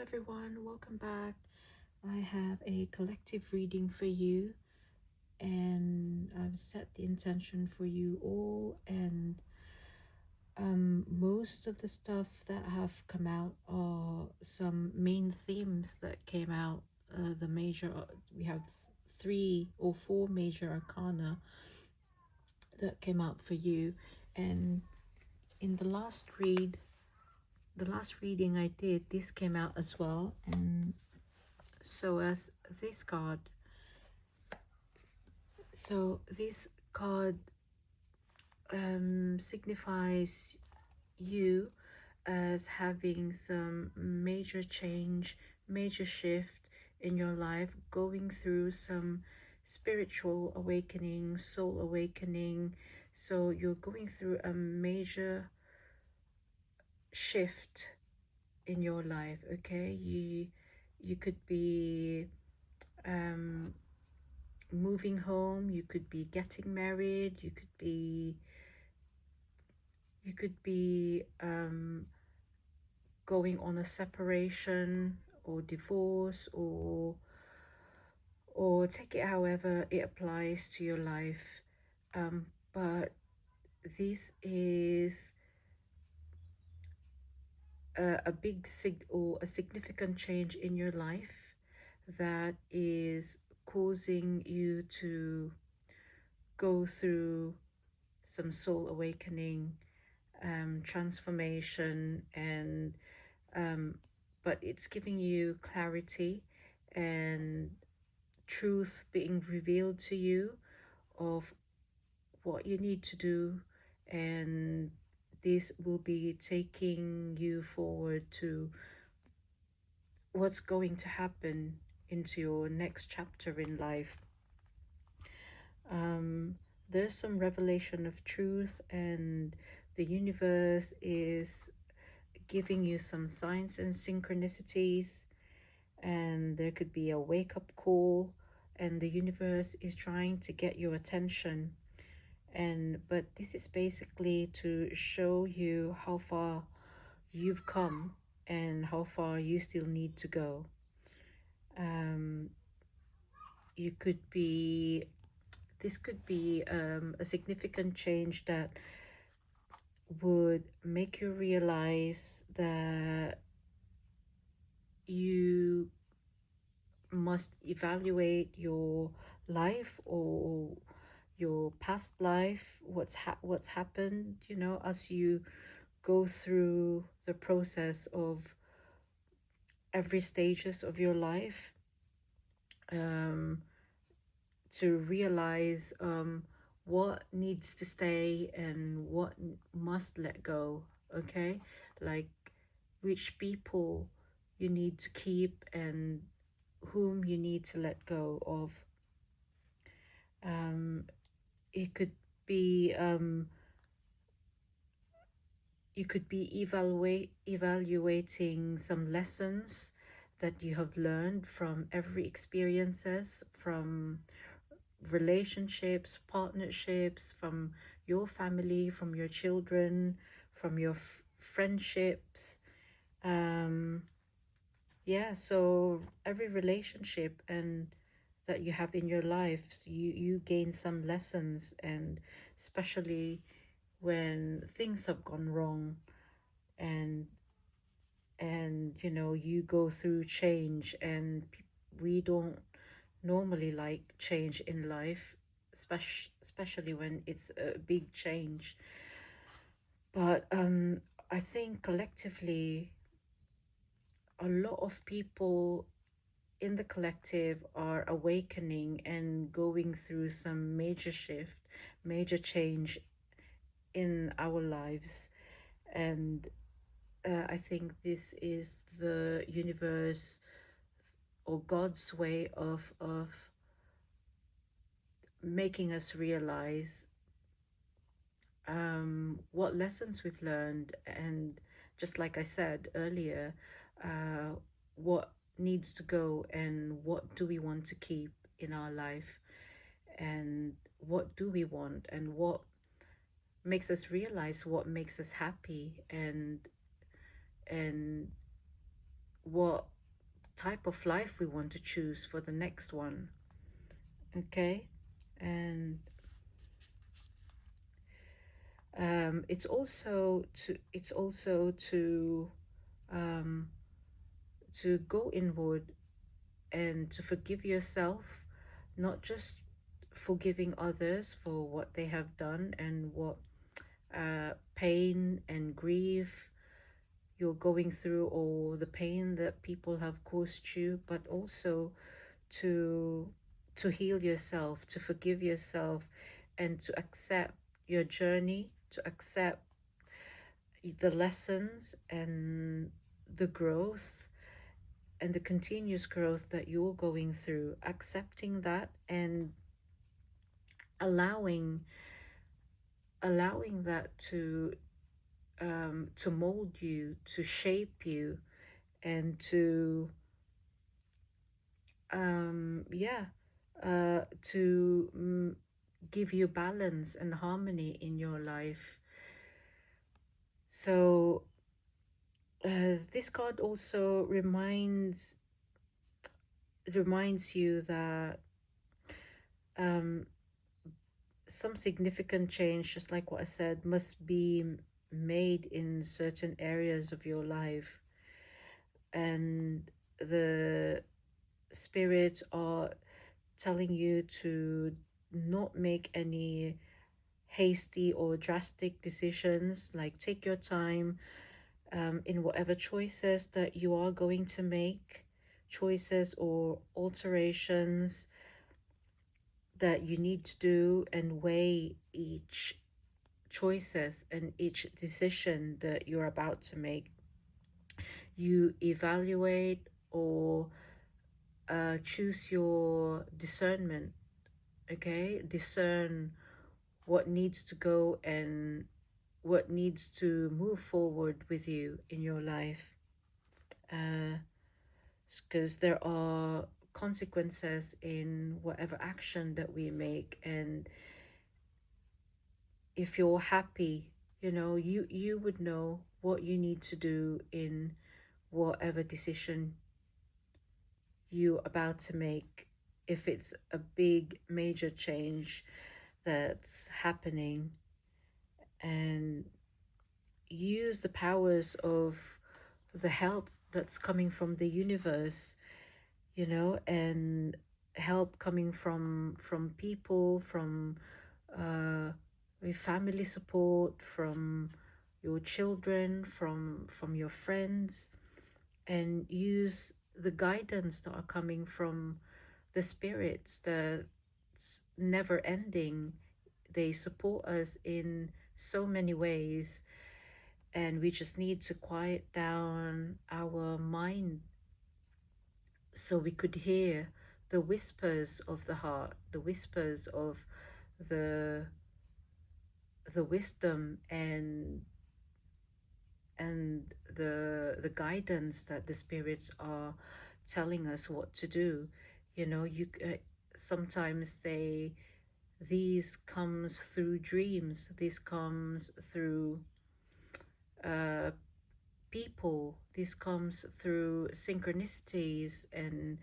everyone, welcome back. I have a collective reading for you, and I've set the intention for you all. And most of the stuff that have come out are some main themes that came out. The major, we have 3 or 4 major arcana that came out for you, and in the last reading I did, this came out as well, and so as this card. So this card signifies you as having some major change, major shift in your life, going through some spiritual awakening, soul awakening. So you're going through a major shift in your life, okay? You could be um moving home, you could be getting married, you could be going on a separation or divorce, or take it however it applies to your life. But this is a big or a significant change in your life that is causing you to go through some soul awakening, transformation, and um, but it's giving you clarity and truth being revealed to you of what you need to do, and this will be taking you forward to what's going to happen into your next chapter in life. um, there's some revelation of truth, and the universe is giving you some signs and synchronicities, and there could be a wake-up call, and the universe is trying to get your attention. And but this is basically to show you how far you've come and how far you still need to go. um, you could be this could be a significant change that would make you realize that you must evaluate your life or your past life, what's happened, as you go through the process of every stages of your life, um, to realize what needs to stay and what must let go, okay? Like which people you need to keep and whom you need to let go of. Um, it could be you could be evaluating some lessons that you have learned from every experiences, from relationships, partnerships, from your family, from your children, from your friendships. Yeah, so every relationship and that you have in your life, you gain some lessons, and especially when things have gone wrong, and you go through change, and we don't normally like change in life, especially when it's a big change. But I think collectively a lot of people in the collective are awakening and going through some major shift, major change in our lives. And I think this is the universe or God's way of making us realize what lessons we've learned, and just like I said earlier, what needs to go and what do we want to keep in our life, and what do we want, and what makes us realize what makes us happy, and what type of life we want to choose for the next one. Okay, and it's also um, to go inward and to forgive yourself, not just forgiving others for what they have done and what pain and grief you're going through, or the pain that people have caused you, but also to heal yourself, to forgive yourself, and to accept your journey, to accept the lessons and the growth and the continuous growth that you're going through, accepting that and allowing that to mold you, to shape you, and to yeah, to give you balance and harmony in your life. So this card also reminds you that um, some significant change, just like what I said, must be made in certain areas of your life, and the spirits are telling you to not make any hasty or drastic decisions. Like, take your time in whatever choices that you are going to make, choices or alterations that you need to do, and weigh each choices and each decision that you're about to make. You evaluate or choose your discernment. Okay, discern what needs to go and what needs to move forward with you in your life, because there are consequences in whatever action that we make. And if you're happy, you would know what you need to do in whatever decision you're about to make, if it's a big major change that's happening. And use the powers of the help that's coming from the universe, and help coming from people, from uh with family support, from your children, from your friends, and use the guidance that are coming from the spirits that's never ending. They support us in so many ways, and we just need to quiet down our mind so we could hear the whispers of the heart, the whispers of the wisdom and the guidance that the spirits are telling us what to do. You sometimes these comes through dreams. This comes through uh people. This comes through synchronicities and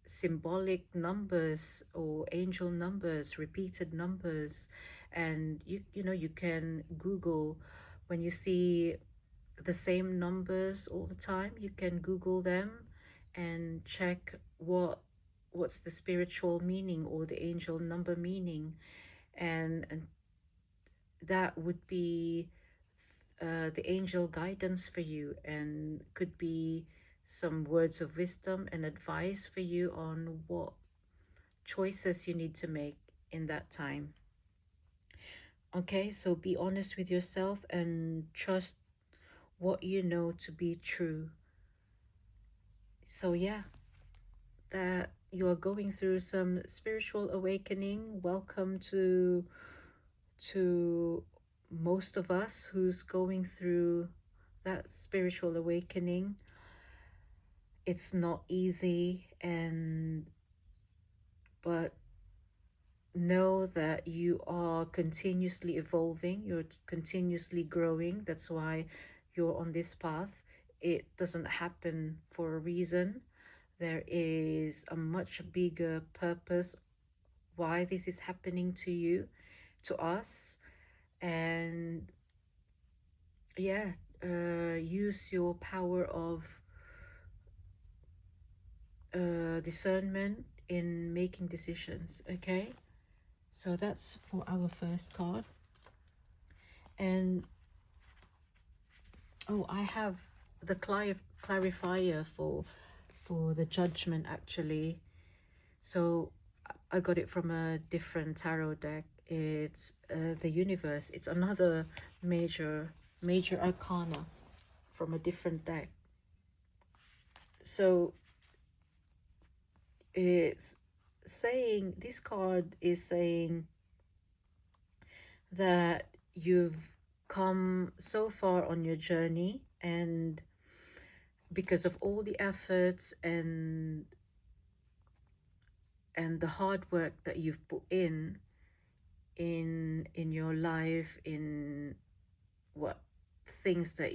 symbolic numbers or angel numbers, repeated numbers. And you can Google, when you see the same numbers all the time, you can Google them and check what's the spiritual meaning or the angel number meaning. And that would be the angel guidance for you, and could be some words of wisdom and advice for you on what choices you need to make in that time. Okay, so be honest with yourself and trust what you know to be true. So, yeah, that you are going through some spiritual awakening. Welcome to most of us who's going through that spiritual awakening. It's not easy, and but know that you are continuously evolving, you're continuously growing. That's why you're on this path. it doesn't happen for a reason. There is a much bigger purpose why this is happening to you, to us. And yeah, use your power of discernment in making decisions. Okay, so that's for our first card. And oh, I have the clarifier for the judgment actually. So I got it from a different tarot deck. It's the universe. It's another major arcana from a different deck. So it's saying, this card is saying that you've come so far on your journey, and because of all the efforts and the hard work that you've put in your life, in what things that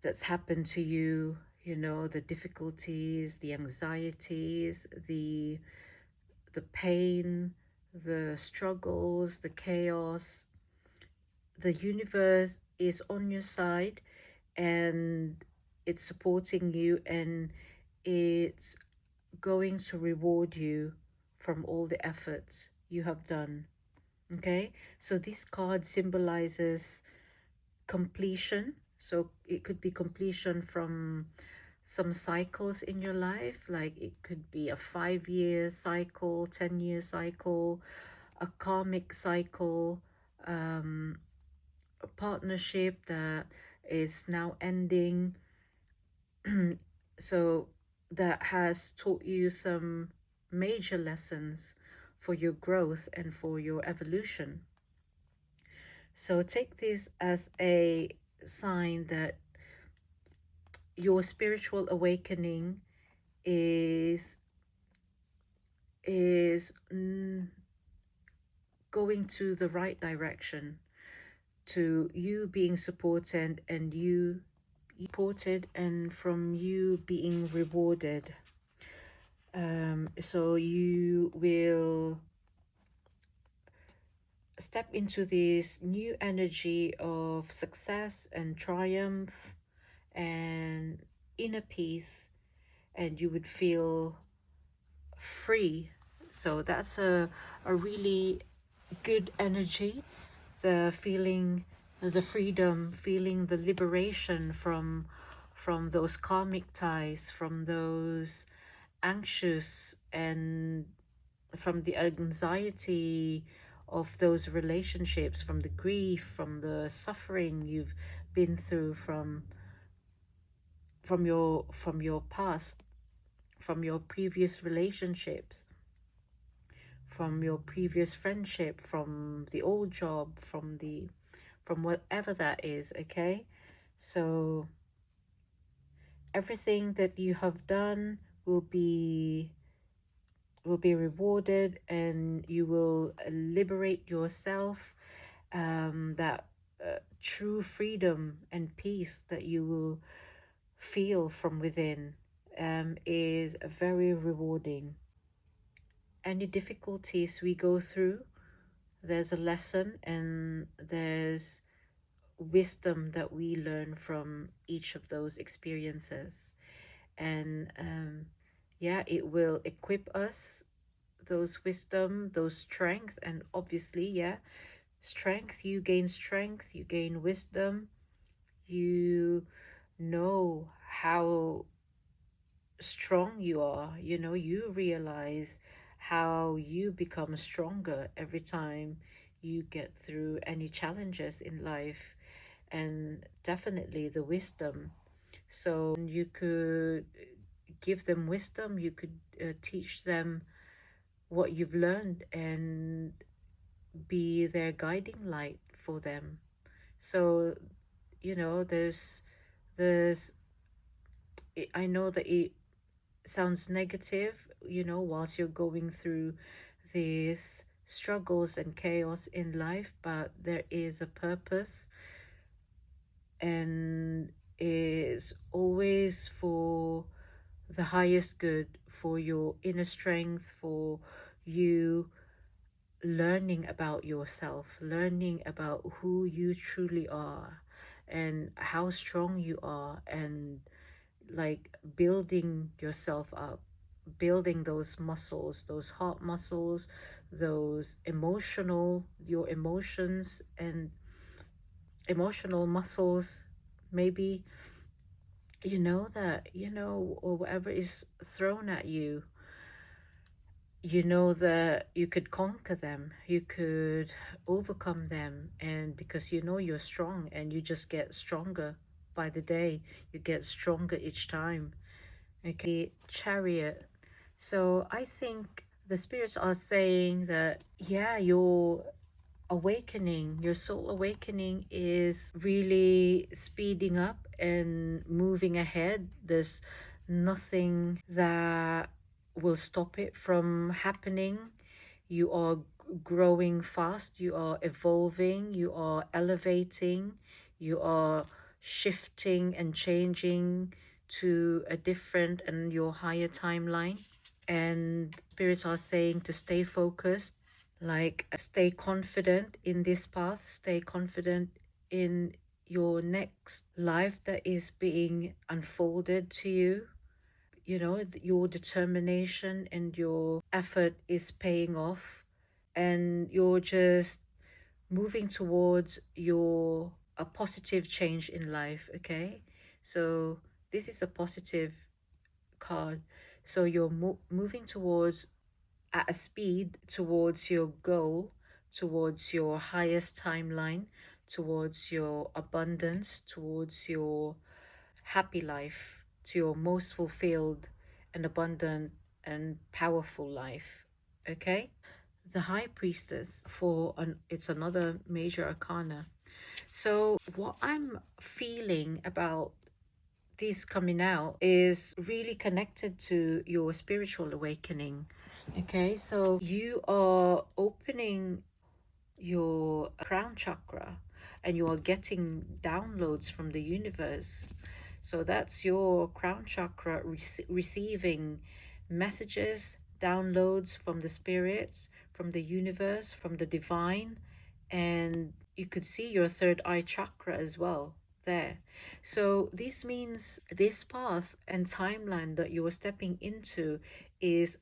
that's happened to you, you know, the difficulties, the anxieties, the pain, the struggles, the chaos. The universe is on your side, and it's supporting you, and it's going to reward you from all the efforts you have done. Okay, so this card symbolizes completion. So it could be completion from some cycles in your life, like it could be a 5-year cycle, 10-year cycle, a karmic cycle, a partnership that is now ending. So that has taught you some major lessons for your growth and for your evolution. So take this as a sign that your spiritual awakening is is mm, going to the right direction, to you being supported and you supported and from you being rewarded. So you will step into this new energy of success and triumph and inner peace, and you would feel free. So that's a really good energy, the feeling, the freedom, feeling the liberation from those karmic ties, from those anxious, and from the anxiety of those relationships, from the grief, from the suffering you've been through from your past, from your previous relationships, from your previous friendship, from the old job, from whatever that is. Okay, so everything that you have done will be rewarded, and you will liberate yourself. That true freedom and peace that you will feel from within is very rewarding. Any difficulties we go through, there's a lesson and there's wisdom that we learn from each of those experiences. And yeah, it will equip us, those wisdom, those strength, and obviously, yeah, strength, you gain wisdom, you know how strong you are, you know, you realize how you become stronger every time you get through any challenges in life, and definitely the wisdom. So you could give them wisdom, you could teach them what you've learned, and be their guiding light for them. So, you know, there's I know that it sounds negative, you know, whilst you're going through these struggles and chaos in life, but there is a purpose, and is always for the highest good, for your inner strength, for you learning about yourself, learning about who you truly are and how strong you are, and like building yourself up, building those muscles, those heart muscles, those emotional, your emotions and emotional muscles. Maybe you know that, or whatever is thrown at you, you know that you could conquer them, you could overcome them, and because you know you're strong and you just get stronger by the day, you get stronger each time. Okay, chariot. So I think the spirits are saying that, yeah, your awakening, your soul awakening is really speeding up and moving ahead. There's nothing that will stop it from happening. You are growing fast, you are evolving, you are elevating, you are shifting and changing to a different and your higher timeline. And spirits are saying to stay focused, like stay confident in this path, stay confident in your next life that is being unfolded to you. You know, your determination and your effort is paying off, and you're just moving towards your a positive change in life. Okay, so this is a positive card. So you're moving towards at a speed towards your goal, towards your highest timeline, towards your abundance, towards your happy life, to your most fulfilled and abundant and powerful life. Okay? The High Priestess for it's another major arcana. So what I'm feeling about this coming out is really connected to your spiritual awakening. Okay, so you are opening your crown chakra and you are getting downloads from the universe. So that's your crown chakra receiving messages, downloads from the spirits, from the universe, from the divine. And you could see your third eye chakra as well there. So this means this path and timeline that you're stepping into is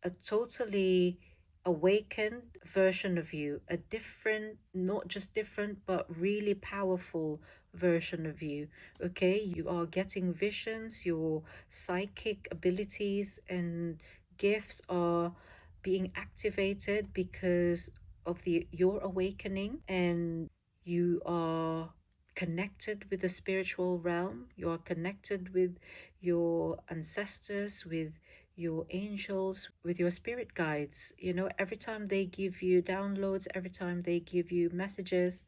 a totally awakened version of you, a different, not just different, but really powerful version of you. Okay, you are getting visions, your psychic abilities and gifts are being activated because of the your awakening, and you are connected with the spiritual realm, you are connected with your ancestors, with your angels, with your spirit guides. You know, every time they give you downloads, every time they give you messages,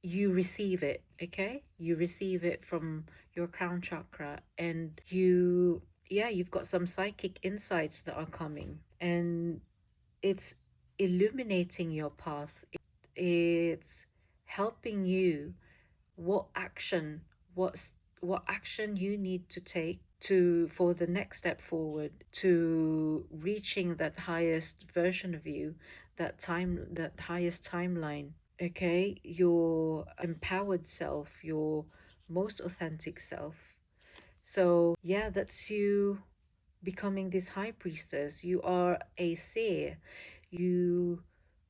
you receive it. Okay, you receive it from your crown chakra, and yeah, you've got some psychic insights that are coming, and it's illuminating your path. It's helping you what action, what's what action you need to take to for the next step forward to reaching that highest version of you, that highest timeline. Okay, your empowered self, your most authentic self. So yeah, that's you becoming this high priestess. You are a seer. You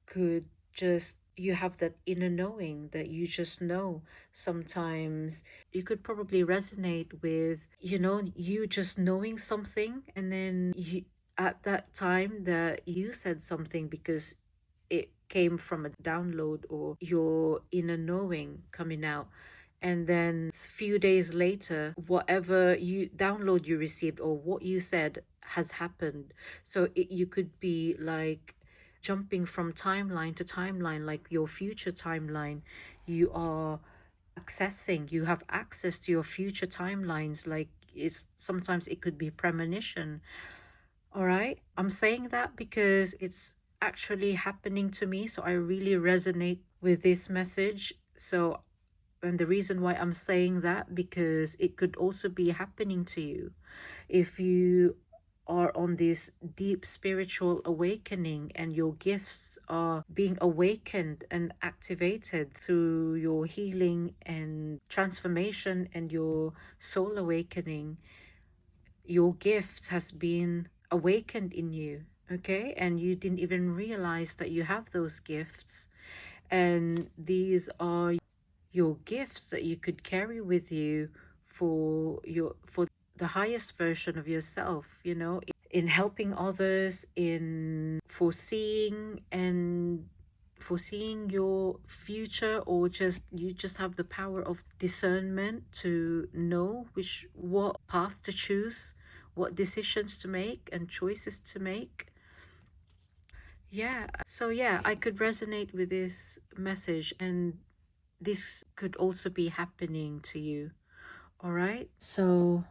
could just, you have that inner knowing that you just know. Sometimes you could probably resonate with, you just knowing something, and then you, at that time that you said something because it came from a download or your inner knowing coming out, and then few days later whatever you download you received or what you said has happened. So you could be like jumping from timeline to timeline, like your future timeline. You are accessing, you have access to your future timelines, like it's sometimes it could be premonition. All right, I'm saying that because it's actually happening to me, so I really resonate with this message. So And the reason why I'm saying that, because it could also be happening to you if you are on this deep spiritual awakening and your gifts are being awakened and activated through your healing and transformation and your soul awakening. Your gift has been awakened in you, okay? And you didn't even realize that you have those gifts. And these are your gifts that you could carry with you for the highest version of yourself, in helping others, in foreseeing your future, or just you just have the power of discernment to know what path to choose, what decisions to make and choices to make. Yeah, so yeah, I could resonate with this message, and this could also be happening to you. All right. So,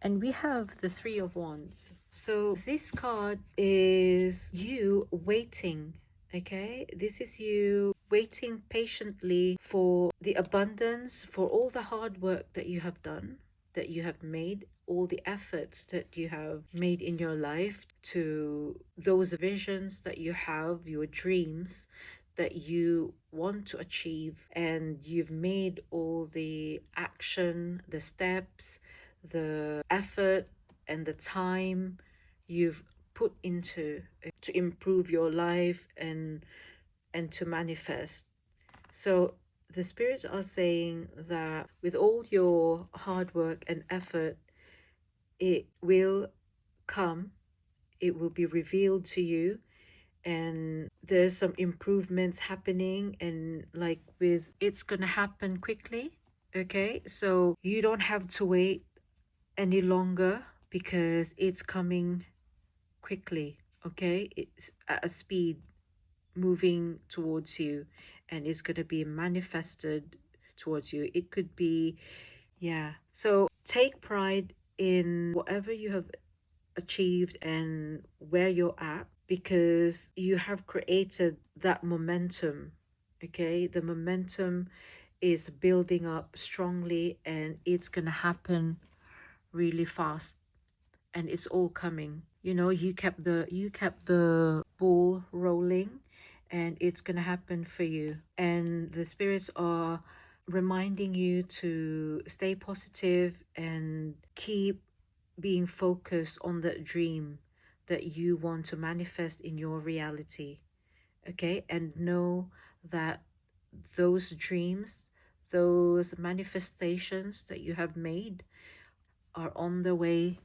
and we have the Three of Wands. So, this card is you waiting. Okay. This is you waiting patiently for the abundance, for all the hard work that you have done, that you have made, all the efforts that you have made in your life, to those visions that you have, your dreams that you want to achieve, and you've made all the action, the steps, the effort, and the time you've put into to improve your life and to manifest. So the spirits are saying that with all your hard work and effort, it will come, it will be revealed to you, and there's some improvements happening, and like with it's gonna happen quickly. Okay, so you don't have to wait any longer, because it's coming quickly. Okay, it's at a speed moving towards you, and it's going to be manifested towards you. It could be, yeah. So take pride in whatever you have achieved and where you're at, because you have created that momentum. Okay, the momentum is building up strongly, and it's going to happen really fast, and it's all coming. You kept the ball rolling, and it's going to happen for you. And the spirits are reminding you to stay positive and keep being focused on that dream that you want to manifest in your reality. Okay, and know that those dreams, those manifestations that you have made, are on the way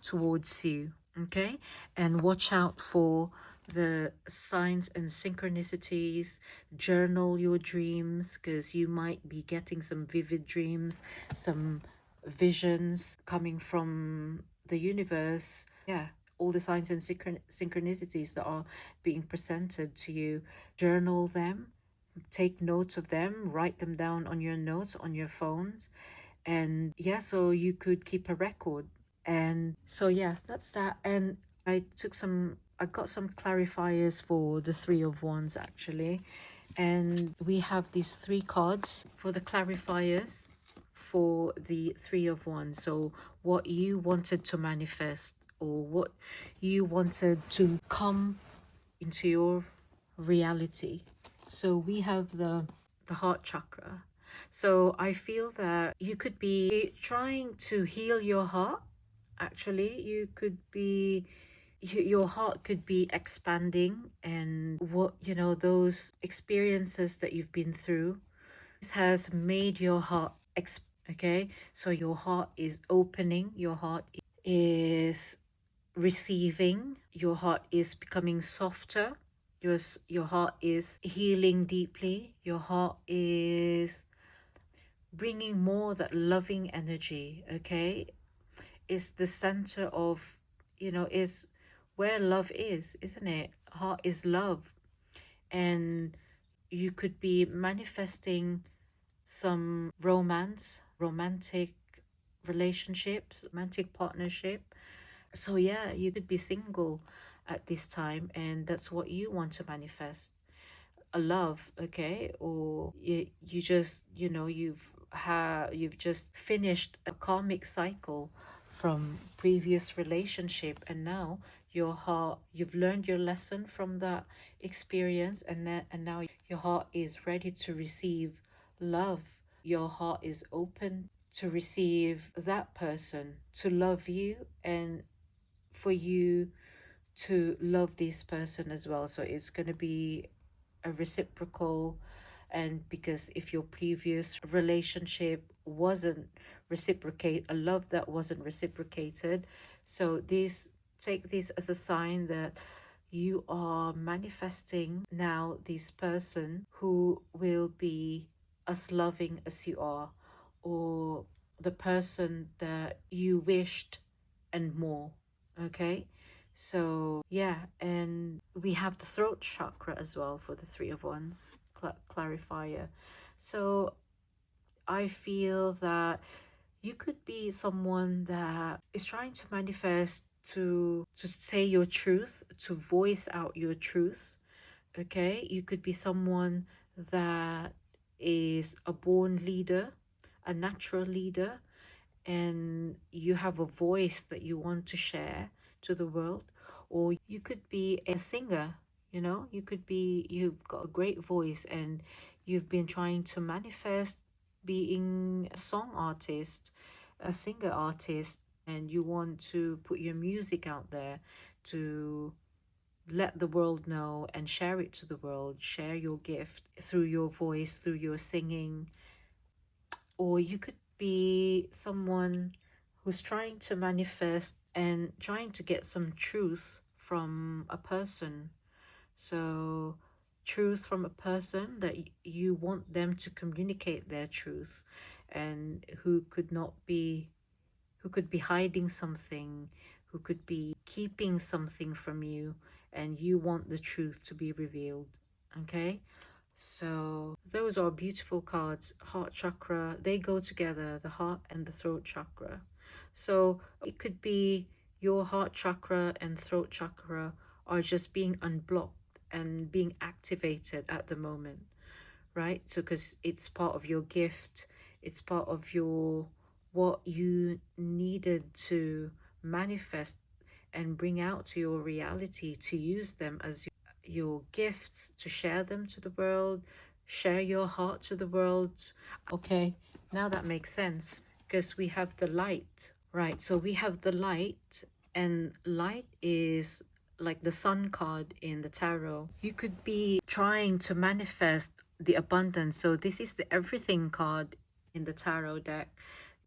towards you. Okay, and watch out for the signs and synchronicities. Journal your dreams, because you might be getting some vivid dreams, some visions coming from the universe. Yeah, all the signs and synchronicities that are being presented to you. Journal them, take notes of them, write them down on your notes on your phones, and yeah, so you could keep a record. And so yeah, that's that. And I got some clarifiers for the Three of Wands, actually. And we have these three cards for the clarifiers for the Three of Wands. So what you wanted to manifest, or what you wanted to come into your reality. So we have the heart chakra. So I feel that you could be trying to heal your heart. Actually, you could be your heart could be expanding, and those experiences that you've been through, this has made your heart okay, so your heart is opening, your heart is receiving, your heart is becoming softer, your heart is healing deeply, your heart is bringing more that loving energy. Okay, it's the center of, is where love is, isn't it? Heart is love. And you could be manifesting some romantic relationships, romantic partnership. So yeah, you could be single at this time, and that's what you want to manifest. a love, okay, or you just, you know, you've just finished a karmic cycle from previous relationship, and now your heart, you've learned your lesson from that experience, and now your heart is ready to receive love. Your heart is open to receive that person to love you, and for you to love this person as well. So it's going to be a reciprocal. And because if your previous relationship wasn't reciprocate, a love that wasn't reciprocated, so this, take this as a sign that you are manifesting now this person who will be as loving as you are, or the person that you wished and more. Okay, so yeah, and we have the throat chakra as well for the Three of Wands clarifier. So I feel that you could be someone that is trying to manifest, to say your truth, to voice out your truth. Okay, you could be someone that is a born leader, a natural leader, and you have a voice that you want to share to the world. Or you could be a singer, you know, you could be, you've got a great voice and you've been trying to manifest being a song artist, a singer artist, and you want to put your music out there to let the world know and share it to the world, share your gift through your voice, through your singing. Or you could be someone who's trying to manifest and trying to get some truth from a person. So, truth from a person that you want them to communicate their truth, and who could be hiding something, who could be keeping something from you, and you want the truth to be revealed. Okay? So those are beautiful cards. Heart chakra, they go together, the heart and the throat chakra. So it could be your heart chakra and throat chakra are just being unblocked and being activated at the moment, right? So because it's part of your gift, it's part of your, what you needed to manifest and bring out to your reality, to use them as your gifts, to share them to the world, share your heart to the world. Okay, now that makes sense because we have the light, right? So we have the light, and light is like the sun card in the tarot. You could be trying to manifest the abundance. So this is the everything card in the tarot deck.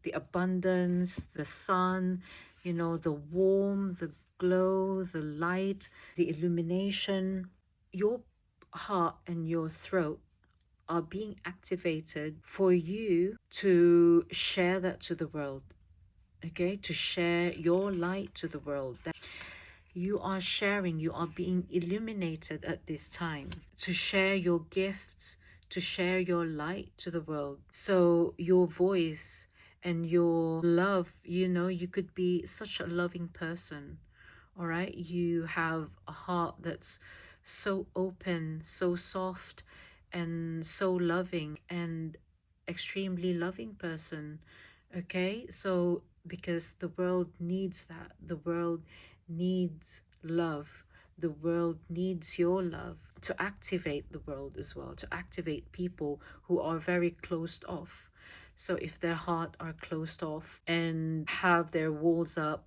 The abundance, the sun, you know, the warmth, the glow, the light, the illumination. Your heart and your throat are being activated for you to share that to the world. Okay, to share your light to the world. That you are sharing, you are being illuminated at this time to share your gifts, to share your light to the world. So your voice and your love, you know, you could be such a loving person. All right, you have a heart that's so open, so soft, and so loving, and extremely loving person. Okay, so because the world needs that, the world needs love, the world needs your love to activate the world as well, to activate people who are very closed off. So if their heart are closed off and have their walls up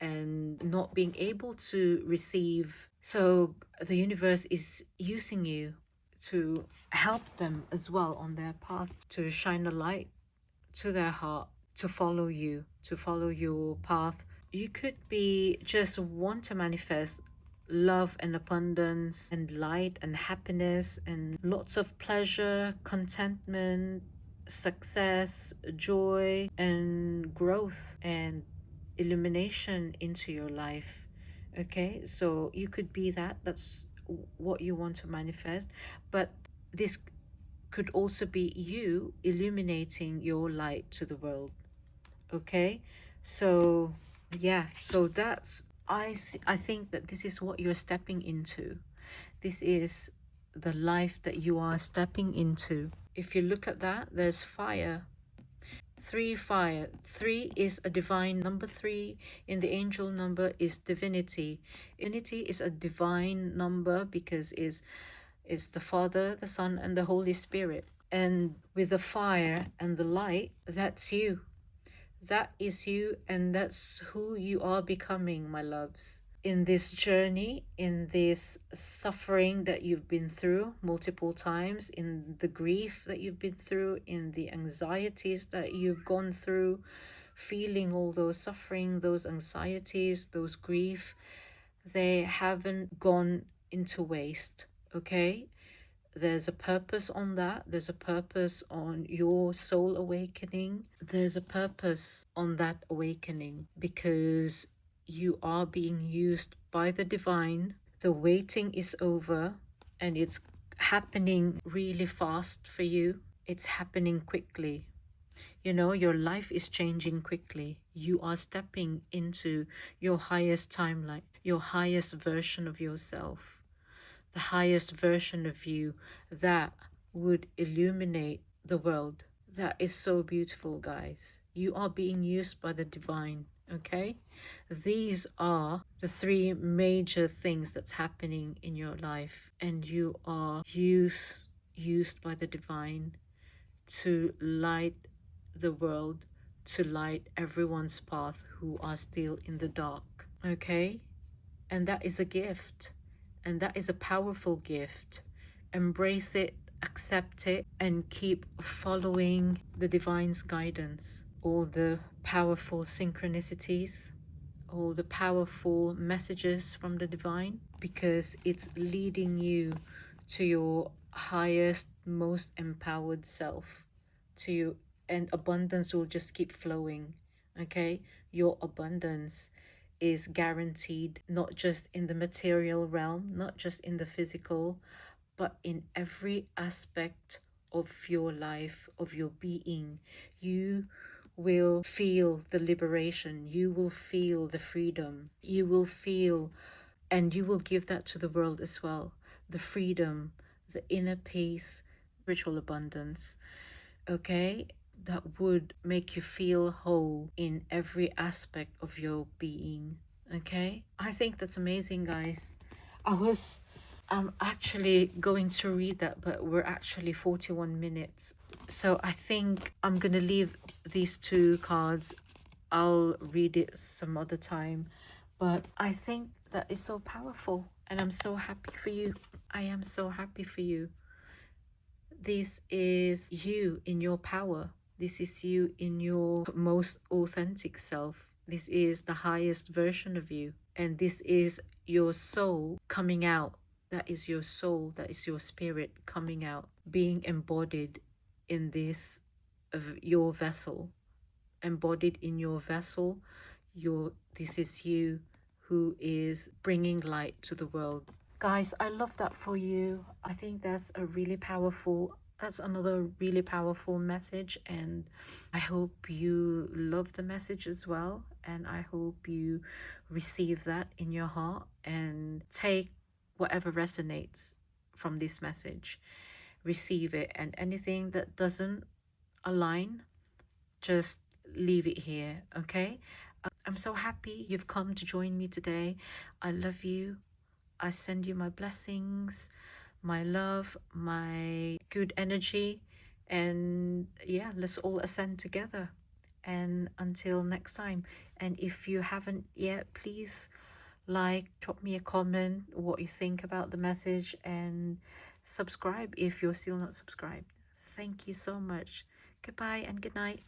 and not being able to receive, so the universe is using you to help them as well on their path, to shine a light to their heart, to follow you, to follow your path. You could be just want to manifest love and abundance and light and happiness and lots of pleasure, contentment, success, joy, and growth and illumination into your life. Okay, so you could be that. That's what you want to manifest. But this could also be you illuminating your light to the world. Okay, so yeah, so that's, I think that this is what you're stepping into. This is the life that you are stepping into. If you look at that, there's fire. Three, fire. Three is a divine number. Three in the angel number is divinity. Divinity is a divine number because is the Father, the Son, and the Holy Spirit. And with the fire and the light, that's you. That is you, and that's who you are becoming, my loves. In this journey, in this suffering that you've been through multiple times, in the grief that you've been through, in the anxieties that you've gone through, feeling all those suffering, those anxieties, those grief, they haven't gone into waste, okay? There's a purpose on that. There's a purpose on your soul awakening. There's a purpose on that awakening because you are being used by the divine. The waiting is over and it's happening really fast for you. It's happening quickly. You know, your life is changing quickly. You are stepping into your highest timeline, your highest version of yourself, the highest version of you that would illuminate the world. That is so beautiful, guys. You are being used by the divine, okay? These are the three major things that's happening in your life, and you are used by the divine to light the world, to light everyone's path who are still in the dark, okay? And that is a gift, and that is a powerful gift. Embrace it, accept it, and keep following the divine's guidance. All the powerful synchronicities, all the powerful messages from the divine, because it's leading you to your highest, most empowered self, to you, and abundance will just keep flowing. Okay, your abundance is guaranteed, not just in the material realm, not just in the physical, but in every aspect of your life, of your being. You will feel the liberation, you will feel the freedom, you will feel, and you will give that to the world as well, the freedom, the inner peace, spiritual abundance, okay, that would make you feel whole in every aspect of your being. Okay, I think that's amazing, guys. I'm actually going to read that, but we're actually 41 minutes. So I think I'm going to leave these two cards. I'll read it some other time. But I think that is so powerful. And I'm so happy for you. I am so happy for you. This is you in your power. This is you in your most authentic self. This is the highest version of you. And this is your soul coming out. That is your soul. That is your spirit coming out, being embodied in this, of your vessel, embodied in your vessel. This is you who is bringing light to the world. Guys, I love that for you. I think that's another really powerful message, and I hope you love the message as well, and I hope you receive that in your heart and take whatever resonates from this message. Receive it, and anything that doesn't align, just leave it here, okay? I'm so happy you've come to join me today. I love you. I send you my blessings, my love, my good energy, and yeah, let's all ascend together. And until next time, and if you haven't yet, please drop me a comment what you think about the message, and subscribe if you're still not subscribed. Thank you so much. Goodbye and good night.